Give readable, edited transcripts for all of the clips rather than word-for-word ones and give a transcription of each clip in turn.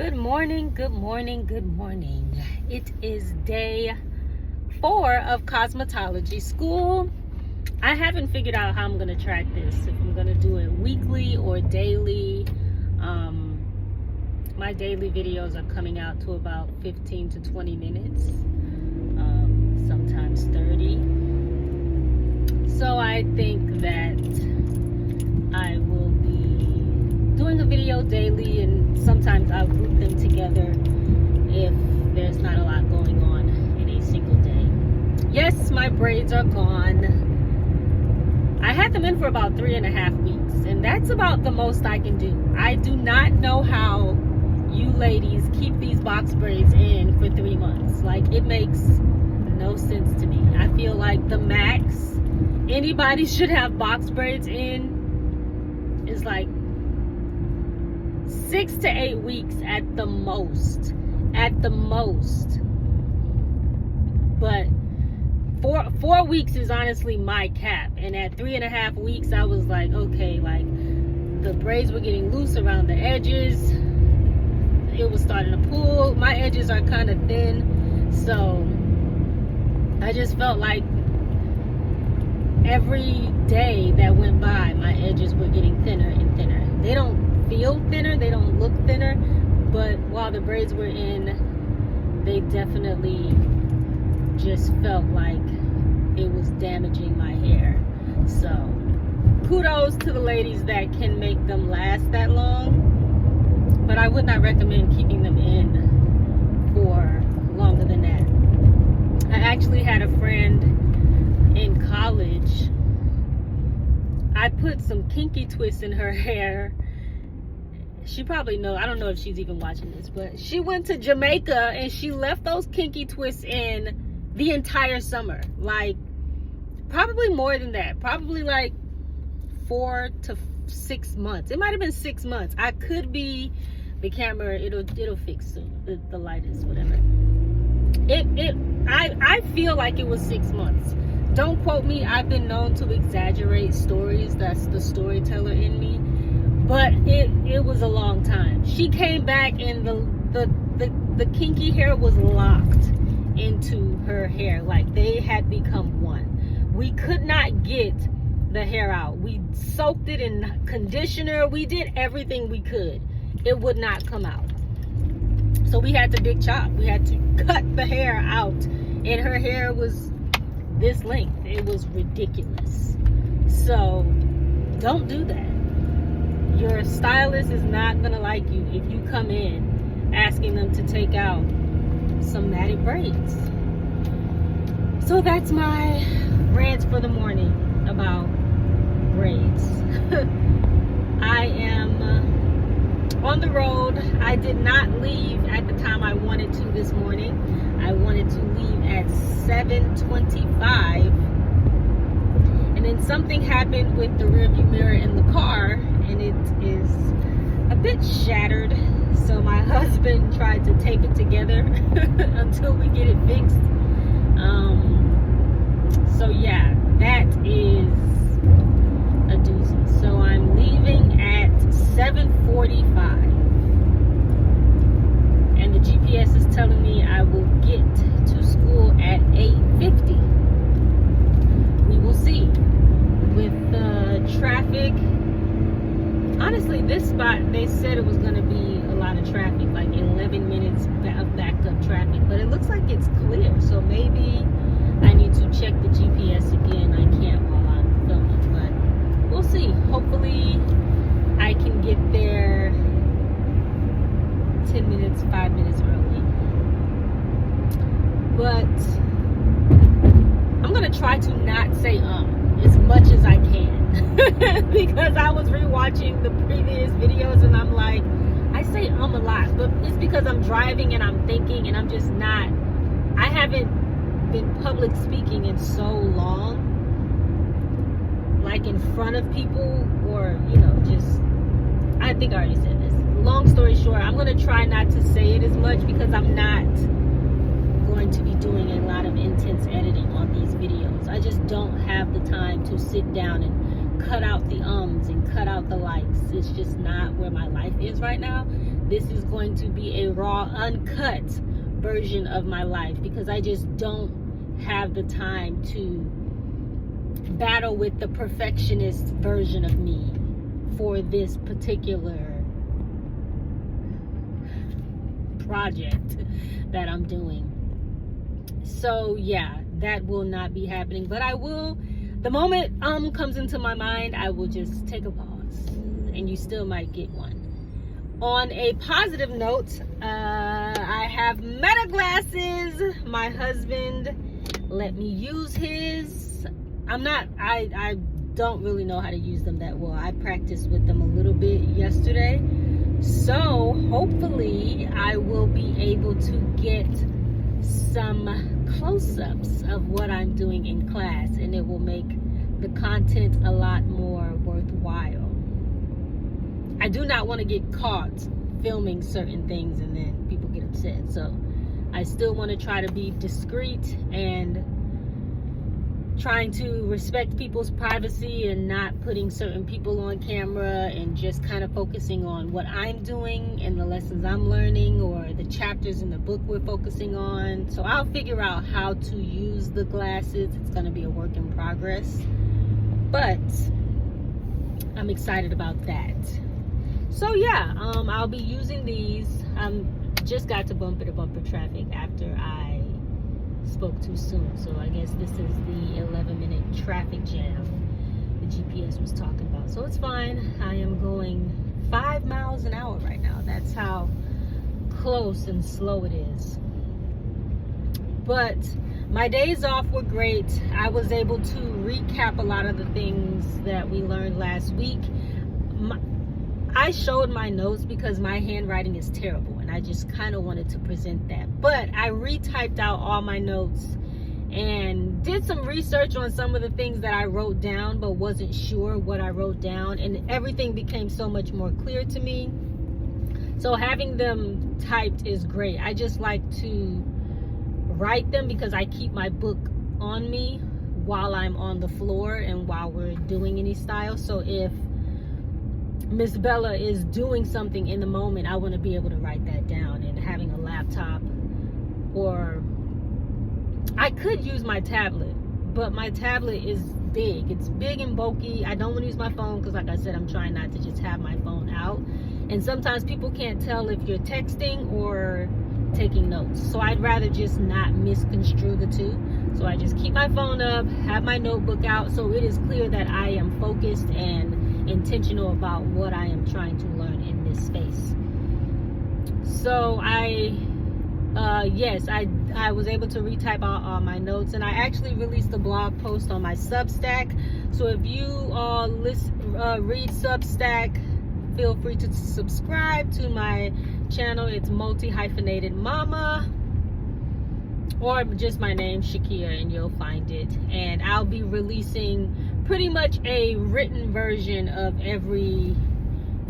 Good morning, good morning, good morning. It is day 4 of cosmetology school. I haven't figured out how I'm going to track this, if I'm going to do it weekly or daily. My daily videos are coming out to about 15 to 20 minutes, sometimes 30. So I think that I will be doing a video daily, and sometimes I'll group them together if there's not a lot going on in a single day. Yes, my braids are gone. I had them in for about 3.5 weeks, and that's about the most I can do. I do not know how you ladies keep these box braids in for 3 months. Like, it makes no sense to me. I feel like the max anybody should have box braids in is like 6 to 8 weeks at the most. But 4 weeks is honestly my cap, and at 3.5 weeks I was like, okay, like the braids were getting loose around the edges, it was starting to pull, my edges are kind of thin, so I just felt like every day that went by my edges were getting thinner and thinner. They don't feel thinner, they don't look thinner, but while the braids were in, they definitely just felt like it was damaging my hair. So kudos to the ladies that can make them last that long, but I would not recommend keeping them in for longer than that. I actually had a friend in college. I put some kinky twists in her hair. She probably knows. I don't know if she's even watching this, but she went to Jamaica and she left those kinky twists in the entire summer. Like, probably more than that. Probably like 4 to 6 months. It might have been 6 months. I could be, the camera, it'll fix soon. The light is whatever. I feel like it was 6 months. Don't quote me. I've been known to exaggerate stories. That's the storyteller in me. But it was a long time. She came back and the kinky hair was locked into her hair. Like, they had become one. We could not get the hair out. We soaked it in conditioner. We did everything we could. It would not come out. So we had to big chop. We had to cut the hair out. And her hair was this length. It was ridiculous. So don't do that. Your stylist is not gonna like you if you come in asking them to take out some matted braids. So that's my rant for the morning about braids. I am on the road. I did not leave at the time I wanted to this morning. I wanted to leave at 7:25, and then something happened with the rearview mirror in the car, and it is a bit shattered. So my husband tried to tape it together until we get it fixed. So yeah, that is a doozy. So I'm leaving at 7:45, and the GPS is telling me I will get to school at 8:50. We will see. With the traffic, honestly, this spot, they said it was going to be a lot of traffic, like 11 minutes of backed up traffic, but it looks like it's clear, so maybe I need to check the GPS again. I can't while I'm filming, but we'll see. Hopefully I can get there 10 minutes, 5 minutes early. But I'm going to try to not say as much as I can. Because I was rewatching the previous videos and I'm like, I say a lot, but it's because I'm driving and I'm thinking, and I'm just not, I haven't been public speaking in so long, like in front of people, or just, I think I already said this. Long story short, I'm going to try not to say it as much because I'm not going to be doing a lot of intense editing on these videos. I just don't have the time to sit down and cut out the ums and cut out the likes. It's just not where my life is right now. this is going to be a raw, uncut version of my life, because I just don't have the time to battle with the perfectionist version of me for this particular project that I'm doing. So yeah, that will not be happening, but I will, the moment comes into my mind, I will just take a pause, and you still might get one. On a positive note, I have Meta glasses. My husband let me use his. I don't really know how to use them that well. I practiced with them a little bit yesterday, so hopefully I will be able to get some close-ups of what I'm doing in class, and it will make the content a lot more worthwhile. I do not want to get caught filming certain things and then people get upset, so I still want to try to be discreet and trying to respect people's privacy and not putting certain people on camera, and just kind of focusing on what I'm doing and the lessons I'm learning, or the chapters in the book we're focusing on. So I'll figure out how to use the glasses. It's going to be a work in progress, but I'm excited about that. So yeah, I'll be using these. Just got to bumper-to-bumper traffic after I spoke too soon, so I guess this is the 11-minute traffic jam the GPS was talking about. So it's fine. I am going 5 miles an hour right now. That's how close and slow it is. But my days off were great. I was able to recap a lot of the things that we learned last week. I showed my notes because my handwriting is terrible, and I just kind of wanted to present that. But I retyped out all my notes and did some research on some of the things that I wrote down, but wasn't sure what I wrote down, and everything became so much more clear to me. So having them typed is great. I just like to write them because I keep my book on me while I'm on the floor and while we're doing any style. So if Miss Bella is doing something in the moment, I want to be able to write that down. And having a laptop, or I could use my tablet, but my tablet is big. It's big and bulky. I don't want to use my phone because, like I said, I'm trying not to just have my phone out. And sometimes people can't tell if you're texting or taking notes. So I'd rather just not misconstrue the two. So I just keep my phone up, have my notebook out, so it is clear that I am focused and intentional about what I am trying to learn in this space. So I was able to retype out all my notes, and I actually released a blog post on my Substack. So if you read Substack, feel free to subscribe to my channel. It's Multi-Hyphenated Mama, or just my name, Shakia, and you'll find it. And I'll be releasing pretty much a written version of every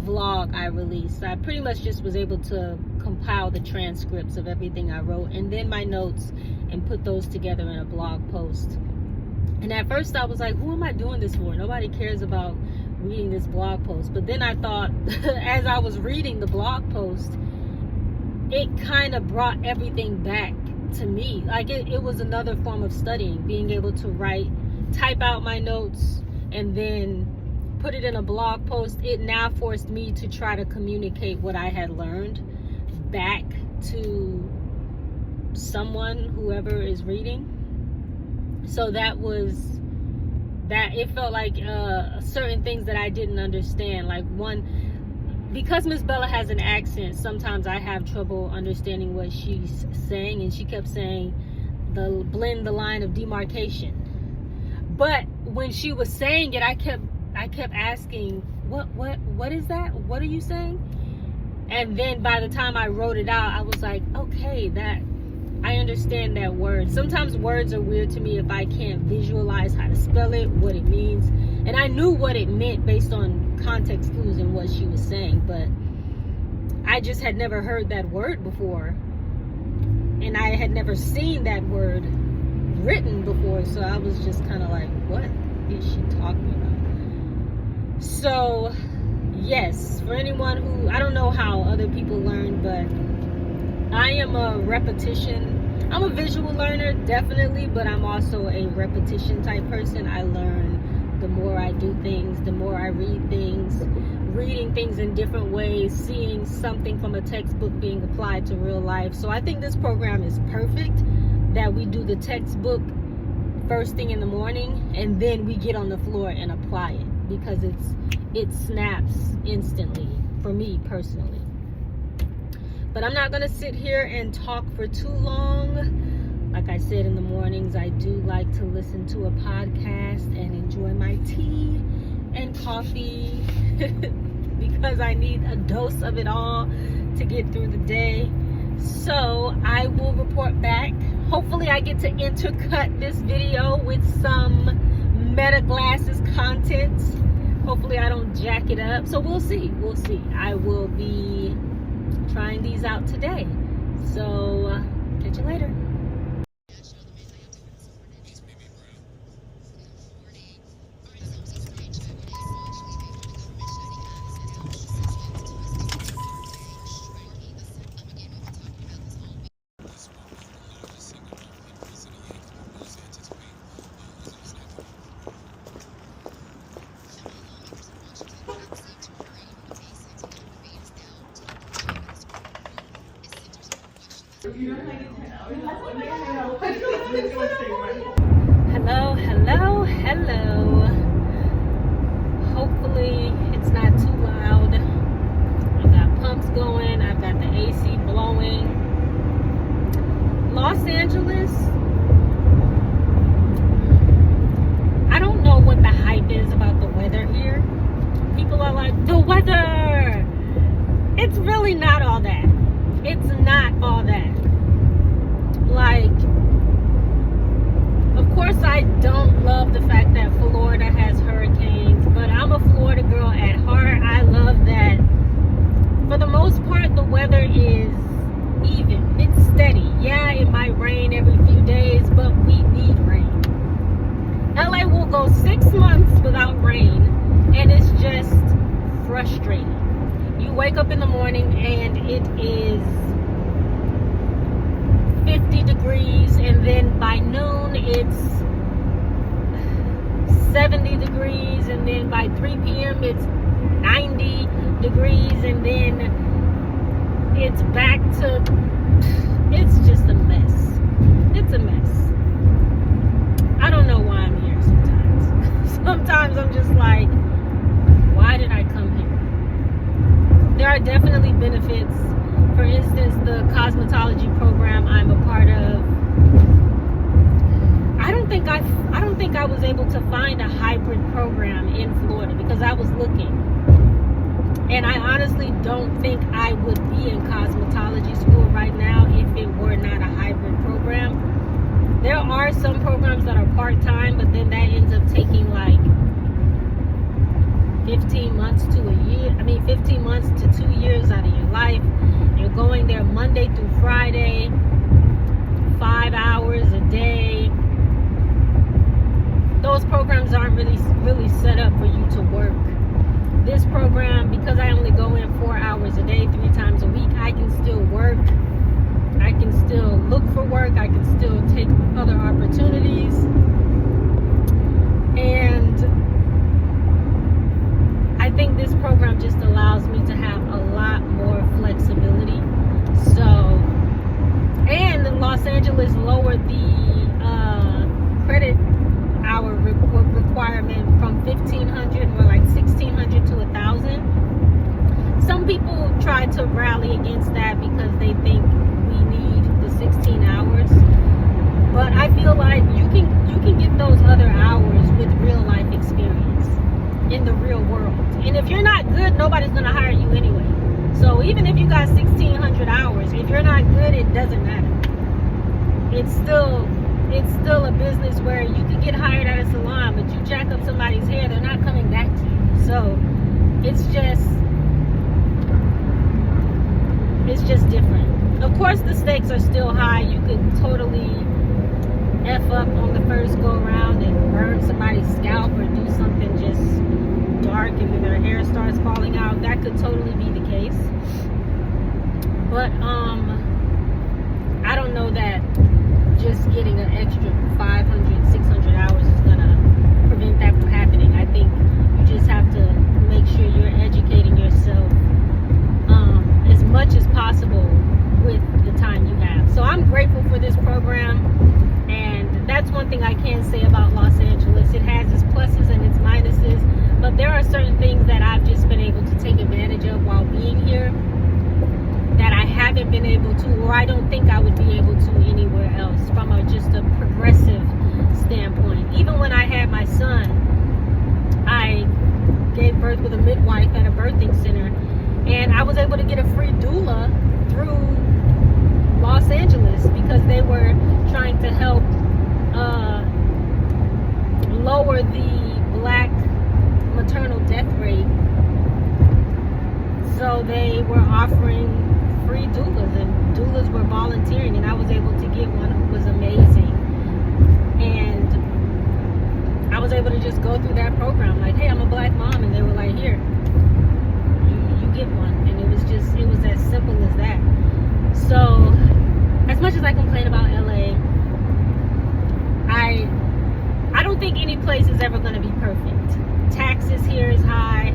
vlog I release. I pretty much just was able to compile the transcripts of everything I wrote, and then my notes, and put those together in a blog post. And at first I was like, who am I doing this for? Nobody cares about reading this blog post. But then I thought, as I was reading the blog post, it kind of brought everything back to me. Like it was another form of studying, being able to type out my notes and then put it in a blog post. It now forced me to try to communicate what I had learned back to someone, whoever is reading. So it felt like certain things that I didn't understand. Like because Miss Bella has an accent, sometimes I have trouble understanding what she's saying, and she kept saying blend the line of demarcation. But when she was saying it, I kept asking, what is that? What are you saying? And then by the time I wrote it out, I was like, okay, I understand that word. Sometimes words are weird to me if I can't visualize how to spell it, what it means. And I knew what it meant based on context clues and what she was saying, but I just had never heard that word before. And I had never seen that word written before, so I was just kind of like, what is she talking about? So yes, for anyone who, I don't know how other people learn I am a repetition. I'm a visual learner, definitely, but I'm also a repetition type person. I learn the more I do things, the more I read things, reading things in different ways, seeing something from a textbook being applied to real life. So I think this program is perfect, that we do the textbook first thing in the morning and then we get on the floor and apply it, because it snaps instantly for me personally. But I'm not going to sit here and talk for too long. Like I said, in the mornings, I do like to listen to a podcast and enjoy my tea and coffee because I need a dose of it all to get through the day. So I will report back. Hopefully I get to intercut this video with some Meta Glasses content. Hopefully I don't jack it up. So we'll see. I will be trying these out today. So catch you later. Hello. Hopefully it's not too loud. I've got pumps going. I've got the AC blowing. Los Angeles, I don't know what the hype is about the weather here. People are like, the weather! It's really not all that. It's not all that. Like, of course I don't love the fact that Florida has hurricanes, but I'm a Florida girl at heart. I love that for the most part the weather is even. It's steady. Yeah, it might rain every few days, but we need rain. LA will go 6 months without rain, and it's just frustrating. You wake up in the morning and it is 50 degrees, and then by noon it's 70 degrees, and then by 3 p.m. it's 90 degrees, and then it's back to, it's just a mess. It's a mess. I don't know why I'm here sometimes. Sometimes I'm just like, why did I come here? There are definitely benefits. For instance, the cosmetology program I'm a part of, I don't think I was able to find a hybrid program in Florida, because I was looking. And I honestly don't think I would be in cosmetology school right now if it were not a hybrid program. There are some programs that are part-time, but then that ends up taking like 15 months to a year. 15 months to 2 years out of your life. You're going there Monday through Friday, 5 hours a day. Those programs aren't really set up for you to work. This program, because I only go in 4 hours a day, 3 times a week, I can still work. I can still look for work. I can still take other opportunities. And I think this program just allows me to have a lot more flexibility. So, and Los Angeles lowered the credit hour requirement from 1,500 or like 1,600 to 1,000. Some people try to rally against that because they think we need the 16 hours. But I feel like you can get those other hours with real life experience in the real world. And if you're not good, nobody's going to hire you anyway. So even if you got 1,600 hours, if you're not good, it doesn't matter. It's still a business where you can get hired at a salon, but you jack up somebody's hair, they're not coming back to you. So it's just different. Of course, the stakes are still high. You could totally F up on the first go around and burn somebody's scalp or do something just dark and then their hair starts falling out. That could totally be the case. But that just getting an extra 500, 600 hours is gonna prevent that from happening. I think you just have to make sure you're educating yourself as much as possible with the time you have. So I'm grateful for this program, and that's one thing I can say about Los Angeles. It has its pluses and its minuses, but there are certain things that I've just been able to take advantage of while being here that I haven't been able to, or I don't think I would be able to anywhere else from just a progressive standpoint. Even when I had my son, I gave birth with a midwife at a birthing center, and I was able to get a free doula through Los Angeles because they were trying to help lower the black maternal death rate. So they were offering free doulas, and doulas were volunteering, and I was able to get one who was amazing. And I was able to just go through that program like, hey, I'm a black mom, and they were like, here, you get one. And it was as simple as that. So as much as I complain about LA, I don't think any place is ever going to be perfect. Taxes here is high,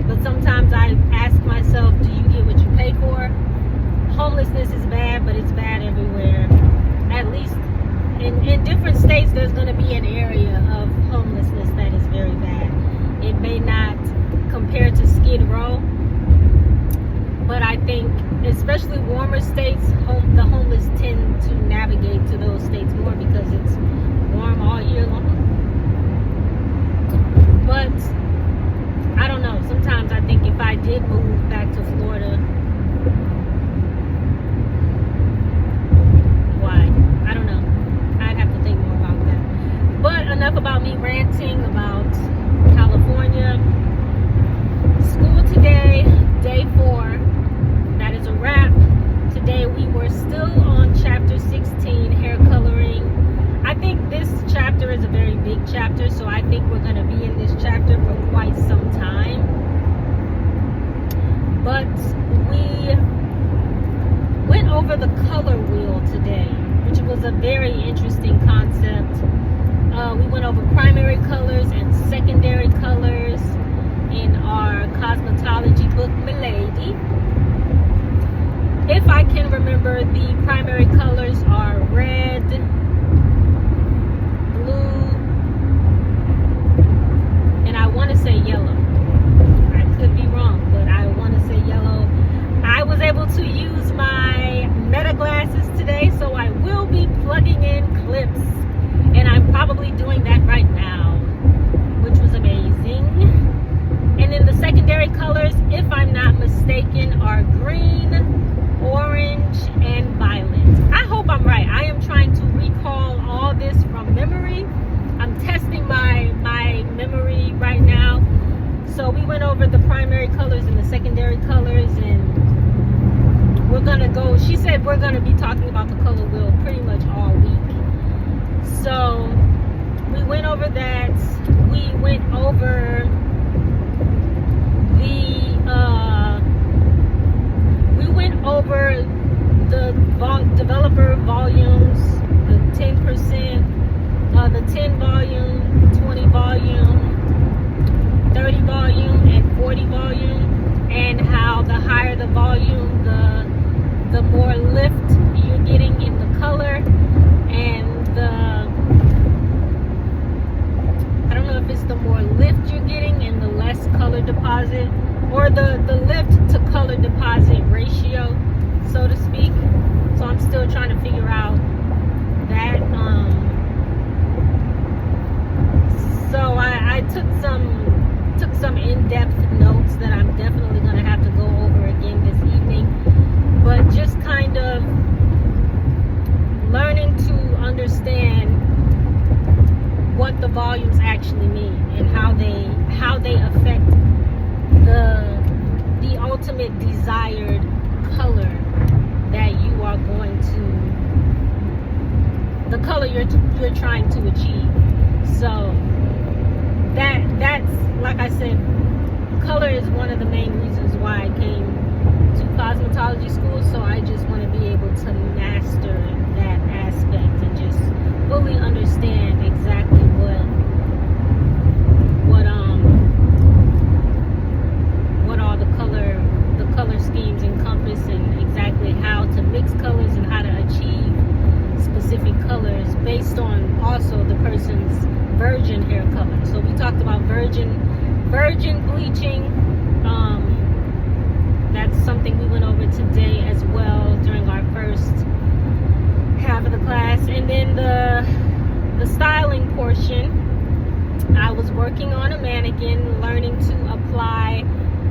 but sometimes I ask myself, do you get what you pay for? Homelessness is bad, but it's bad everywhere. At least in different states, there's going to be an area of homelessness that is very bad. It may not compare to Skid Row, but I think especially warmer states, the homeless tend to navigate to those states more because it's warm all year long. But I don't know. Sometimes I think if I did move back to Florida, why? I don't know. I'd have to think more about that. But enough about me ranting about California. School today, day 4. That is a wrap. Today we were still on chapter 16, hair coloring. I think this chapter is a very big chapter, so I think we're going to be in this chapter for quite some time. But we went over the color wheel today, which was a very interesting concept. We went over primary colors and secondary colors in our cosmetology book, Milady. If I can remember, the primary colors are red, blue, and I want to say yellow. I could be wrong, but I want to say yellow. I was able to use my Meta glasses today, so I will be plugging in clips, and I'm probably doing that right now, which was amazing. And then the secondary colors, if I'm not mistaken, are green, orange, and violet. I hope I'm right. I am trying to recall all this from memory. I'm testing my memory right now. So we went over the primary colors and the secondary colors, and we're gonna go. She said we're gonna be talking about the color wheel pretty much all week. So we went over that. We went over the developer volumes, the 10%, the 10 volume, 20 volume, 30 volume, and 40 volume, and how the higher the volume, the more lift you're getting in the color, and I don't know if it's the more lift you're getting and the less color deposit, or the lift to color deposit ratio, so to speak. So I'm still trying to figure out that. So I took some in-depth notes that I'm definitely going to have to go over again this evening. But just kind of learning to understand what the volumes actually mean and how they affect the ultimate desired color that you are going to, the color you're trying to achieve. So that's like I said, color is one of the main reasons why I came to cosmetology school. So I just want to be able to master that also the person's virgin hair color. So we talked about virgin bleaching. That's something we went over today as well during our first half of the class. And then the styling portion, I was working on a mannequin, learning to apply.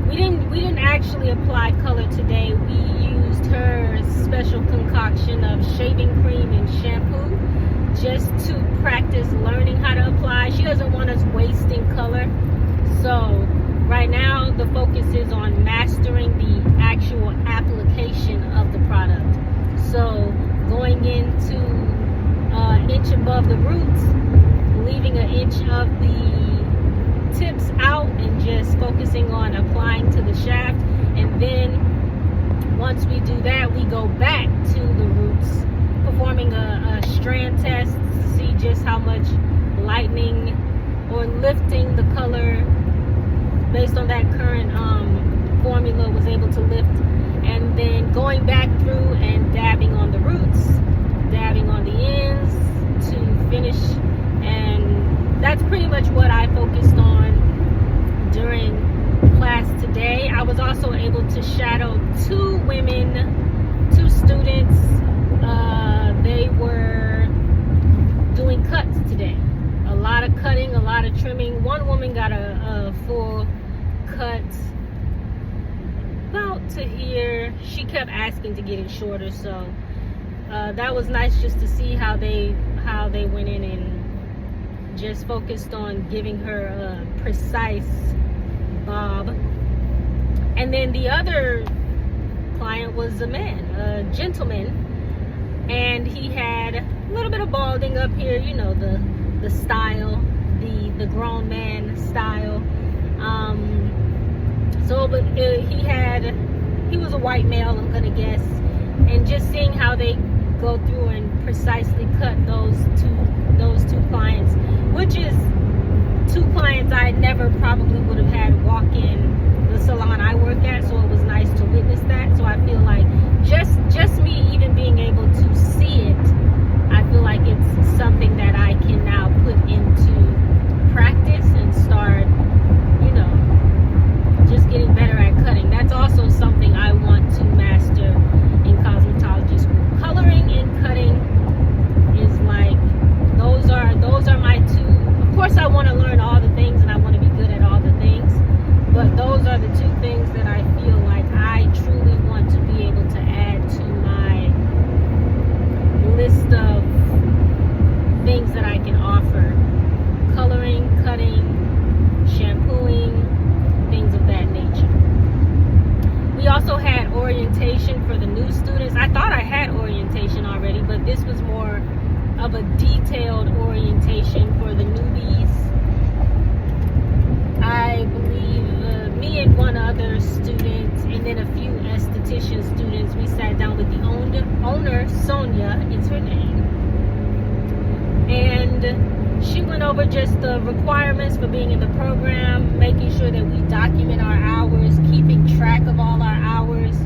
We didn't actually apply color today. We used her special concoction of shaving cream and shampoo just to practice learning how to apply. She doesn't want us wasting color. So right now the focus is on mastering the actual application of the product. So going into an inch above the roots, leaving an inch of the tips out, and just focusing on applying to the shaft. And then once we do that, we go back to the roots, performing a strand test to see just how much lightening or lifting the color based on that current formula was able to lift. And then going back through and dabbing on the roots, dabbing on the ends to finish. And that's pretty much what I focused on during class today. I was also able to shadow two students. They were doing cuts today. A lot of cutting, a lot of trimming. One woman got a full cut about to here. She kept asking to get it shorter, so that was nice just to see how they went in and just focused on giving her a precise bob. And then the other client was a man, a gentleman, and he had a little bit of balding up here, you know, the style, the grown man style. But he was a white male, I'm gonna guess. And just seeing how they go through and precisely cut those two clients, which is two clients I never probably would have had walk in the salon I work at, so it was nice to witness that. So I feel like just me even being able to see it, I feel like it's something that I can now put into practice and start, you know, just getting better at cutting. That's also something I want to master in cosmetology school. Coloring and cutting is like, those are my two. Of course I want to learn all the things and I want to be good at all the things, but those are the two things that I feel like I truly want to be able to add to my list of things that I can offer. Coloring, cutting, shampooing, things of that nature. We also had orientation for the new students. I thought I had orientation already, but this was more of a detailed orientation for the newbies. I believe me and one other student, and then a few esthetician students, we sat down with the owner, Sonia is her name, and she went over just the requirements for being in the program, making sure that we document our hours, keeping track of all our hours.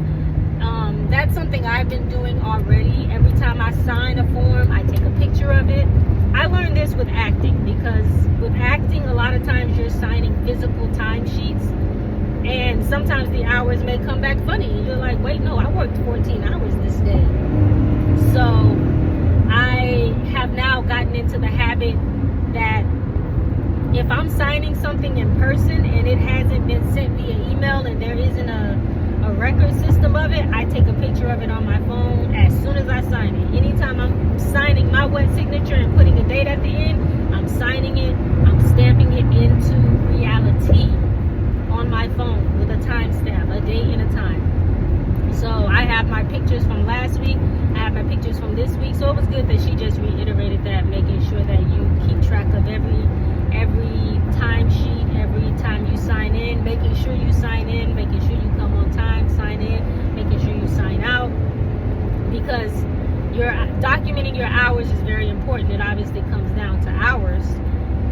That's something I've been doing already. Every time I sign a form, I take a picture of it. I learned this with acting, because with acting, a lot of times you're signing physical timesheets, and sometimes the hours may come back funny, and you're like, wait, no, I worked 14 hours this day. So I have now gotten into the habit that if I'm signing something in person and it hasn't been sent via email and there isn't a record system of it, I take a picture of it on my phone as soon as I sign it. Anytime I'm signing my wet signature and putting a date at the end, I'm signing it, I'm stamping it into reality on my phone with a timestamp, a date and a time. So I have my pictures from last week, I have my pictures from this week, so it was good that she just reiterated that, making sure that you keep track of every timesheet, every time you sign in, making sure you sign in, making sure you come on time, sign in, making sure you sign out, because documenting your hours is very important. It obviously comes down to hours,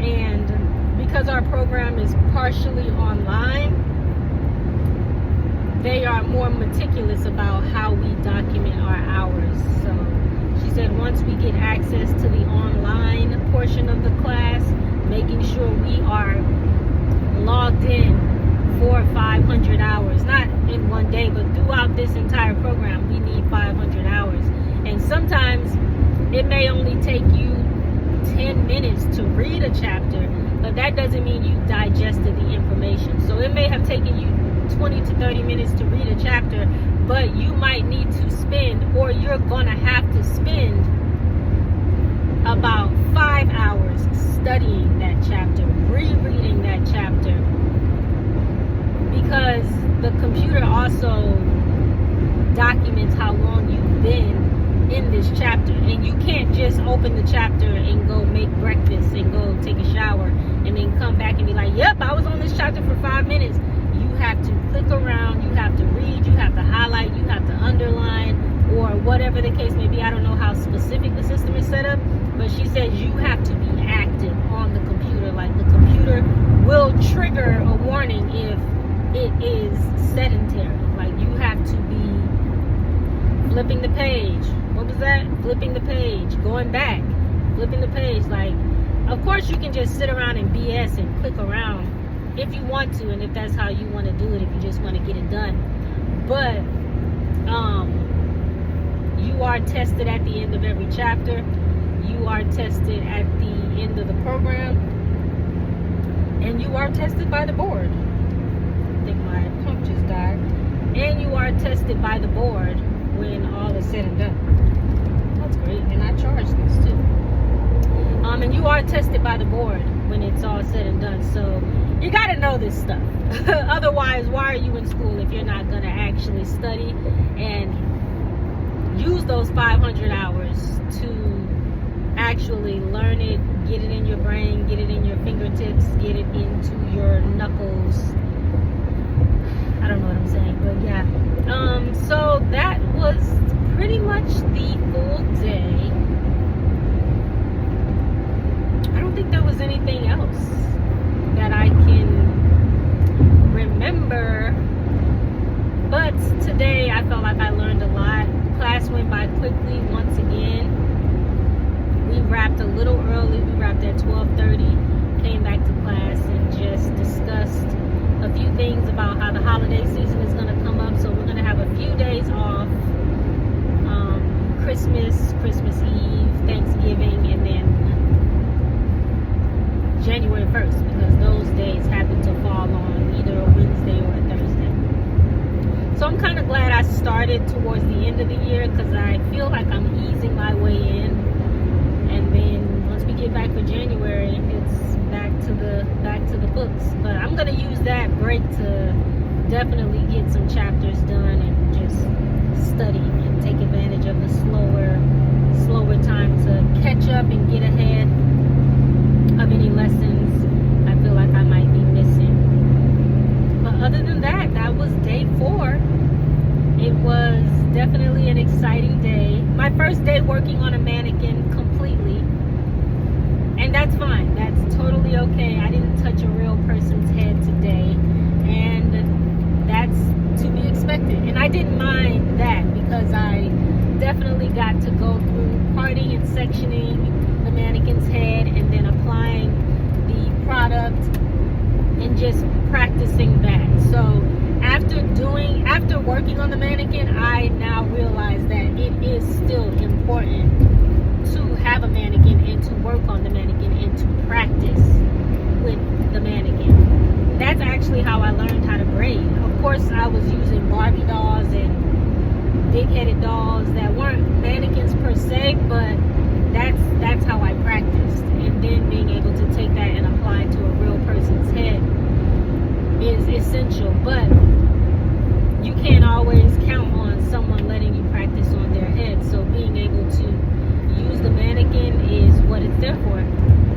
and because our program is partially online, they are more meticulous about how we document our hours. So she She said once we get access to the online portion of the class, making sure we are logged in for 500 hours, not in one day, but throughout this entire program, we need 500 hours. And sometimes it may only take you 10 minutes to read a chapter, but that doesn't mean you digested the information. So it may have taken you 20 to 30 minutes to read a chapter, but you might need to spend, or you're gonna have to spend about 5 hours studying that chapter, rereading that chapter, because the computer also documents how long you've been in this chapter. And you can't just open the chapter and go make breakfast and go take a shower and then come back and be like, yep, I was on this chapter for 5 minutes. You have to click around, you have to read, you have to highlight, you have to underline, or whatever the case may be. I don't know how specific the system is set up, but she says you have to be active on the computer. Like, the computer will trigger a warning if it is sedentary. Like, you have to be flipping the page. What was that? Flipping the page, going back, flipping the page. Like, of course you can just sit around and BS and click around if you want to, and if that's how you want to do it, if you just want to get it done. But you are tested at the end of every chapter. You are tested at the end of the program, and you are tested by the board. I think my pump just died. And you are tested by the board when all is said and done. That's great. And I charge this too. And you are tested by the board when it's all said and done. So you got to know this stuff. Otherwise, why are you in school if you're not going to actually study and use those 500 hours to actually learn it, get it in your brain, get it in your fingertips, get it into your knuckles. I don't know what I'm saying, but yeah. So that was pretty much the full day. I don't think there was anything else that I can remember. But today I felt like I learned a lot. Class went by quickly once again. We wrapped a little early. We wrapped at 12:30. Came back to class and just discussed a few things about how the holiday season is going to come up. So we're going to have a few days off. Christmas Eve, Thanksgiving, and then January 1st, because those days happen to fall on either a Wednesday or a Thursday. So I'm kind of glad I started towards the end of the year, because I feel like I'm easing my way in. And then once we get back for January, it's back to the books. But I'm gonna use that break to definitely get some chapters done and just study and take advantage of the slower time to catch up and get ahead of any lessons I feel like I might be missing. But other than that, that was day 4. It was definitely an exciting day. My first day working on a mannequin completely. And that's fine. That's totally okay. I didn't touch a real person's head today. And that's to be expected. And I didn't mind that, because I definitely got to go through parting and sectioning the mannequin's head and then applying the product and just practicing that. So after working on the mannequin, I now realize that it is still important to have a mannequin and to work on the mannequin and to practice with the mannequin. That's actually how I learned how to braid. Of course, I was using Barbie dolls and big-headed dolls that weren't mannequins per se, but that's how I practiced. And then being able to take that and apply it to a real person's head is essential. But you can't always count on someone letting you practice on their head. So being able to use the mannequin is what it's there for.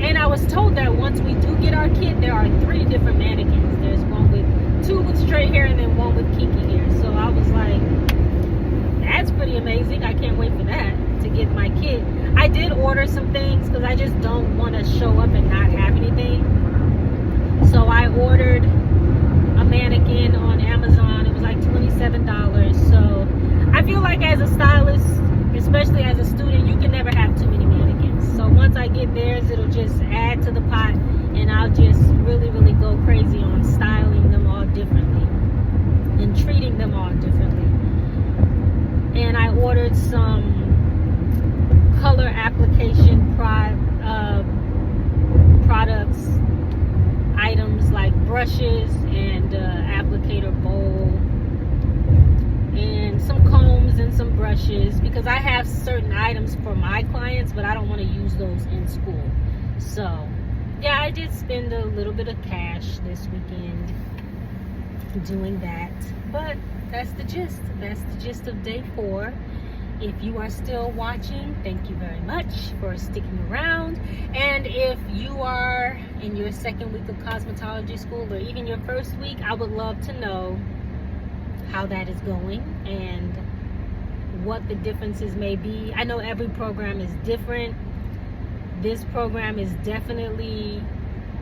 And I was told that once we do get our kit, there are 3 different mannequins. There's one with 2 with straight hair and then 1 with kinky hair. So I was like, that's pretty amazing. I can't wait for that to get my kit. I did order some things because I just don't want to show up and not have anything. So I ordered a mannequin on Amazon. It was like $27. So I feel like as a stylist, especially as a student, you can never have too many mannequins. So once I get theirs, it'll just add to the pot, and I'll just really, really go crazy on styling them all differently and treating them all differently. And I ordered some color application products, items like brushes and applicator bowl and some combs and some brushes, because I have certain items for my clients, but I don't want to use those in school. So yeah, I did spend a little bit of cash this weekend doing that, but that's the gist. That's the gist of day 4. If you are still watching, thank you very much for sticking around. And if you are in your second week of cosmetology school, or even your first week, I would love to know how that is going and what the differences may be. I know every program is different. This program is definitely,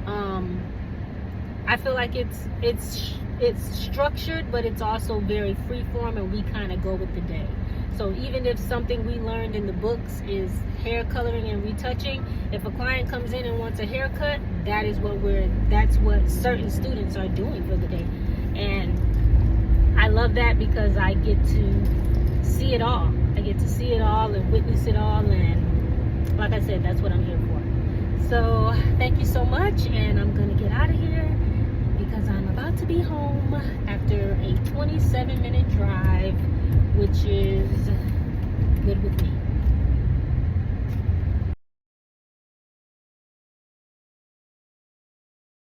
I feel like it's structured, but it's also very freeform, and we kind of go with the day. So even if something we learned in the books is hair coloring and retouching, if a client comes in and wants a haircut, that's what certain students are doing for the day. And I love that because I get to see it all. I get to see it all and witness it all, and like I said, that's what I'm here for. So thank you so much, and I'm gonna get out of here because I'm about to be home after a 27-minute drive, which is good with me.